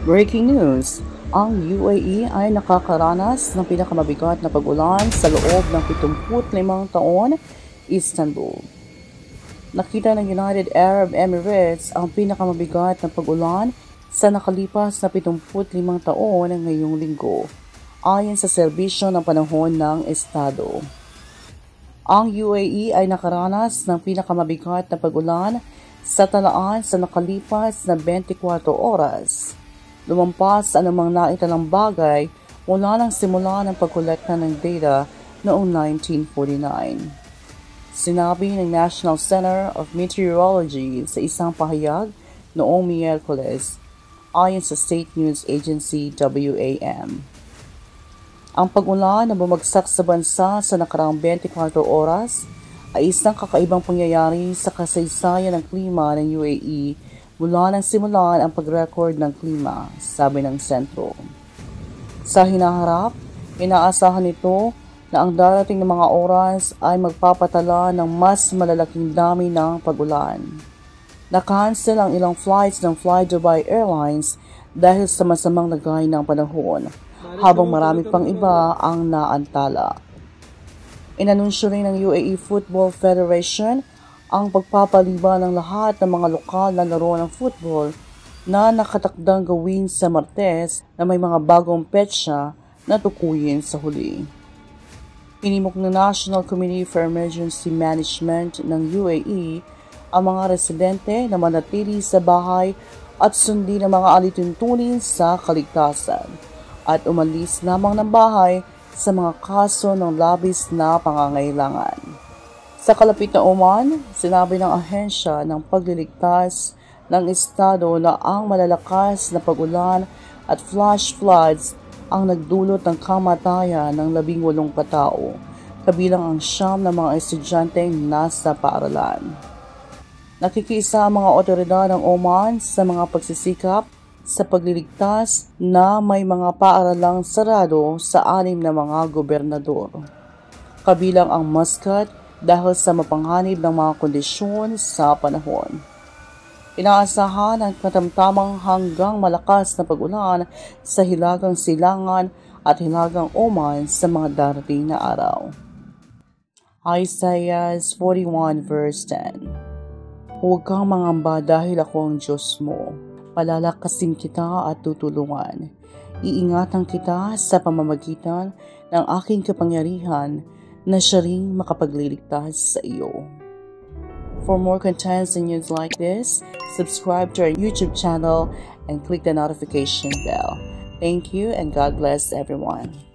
Breaking news! Ang UAE ay nakakaranas ng pinakamabigat na pag-ulan sa loob ng 75 taon, Istanbul. Nakita ng United Arab Emirates ang pinakamabigat na pag-ulan sa nakalipas na 75 taon ngayong linggo, ayon sa serbisyo ng panahon ng Estado. Ang UAE ay nakaranas ng pinakamabigat na pag-ulan sa talaan sa nakalipas na 24 oras. Lumampas sa anumang naitalang bagay mula nang simula ng pagkolekta ng data noong 1949. Sinabi ng National Center of Meteorology sa isang pahayag noong Miyerkules, ayon sa State News Agency WAM. Ang pag-ulan na bumagsak sa bansa sa nakaraang 24 oras ay isang kakaibang pangyayari sa kasaysayan ng klima ng UAE mula nang simulan ang pag-record ng klima, sabi ng sentro. Sa hinaharap, inaasahan nito na ang darating na mga oras ay magpapatala ng mas malalaking dami ng pag-ulan. Na-cancel ang ilang flights ng Fly Dubai Airlines dahil sa masamang lagay ng panahon, habang marami pang iba ang naantala. Inanunsyo rin ng UAE Football Federation ang pagpapaliban ng lahat ng mga lokal na laro ng football na nakatakdang gawin sa Martes na may mga bagong petsa na tukuyin sa huli. Hinimok ng National Committee for Emergency Management ng UAE ang mga residente na manatili sa bahay at sundin ang mga alituntunin sa kaligtasan at umalis lamang ng bahay sa mga kaso ng labis na pangangailangan. Sa kalapit na Oman, sinabi ng ahensya ng pagliligtas ng estado na ang malalakas na pag-ulan at flash floods ang nagdulot ng kamatayan ng 18 katao, kabilang ang 9 na mga estudyanteng nasa paaralan. Nakikiisa ang mga otoridad ng Oman sa mga pagsisikap sa pagliligtas na may mga paaralang sarado sa 6 na mga gobernador, kabilang ang Muscat, dahil sa mapanghanib ng mga kondisyon sa panahon. Inaasahan ang katamtamang hanggang malakas na pag-ulan sa Hilagang Silangan at Hilagang Oman sa mga darating na araw. Isaiah 41 verse 10. Huwag kang mangamba dahil ako ang Diyos mo. Palalakasin kita at tutulungan. Iingatan kita sa pamamagitan ng aking kapangyarihan na siya ring makapagliligtas sa iyo. For more contents and news like this, subscribe to our YouTube channel and click the notification bell. Thank you and God bless everyone.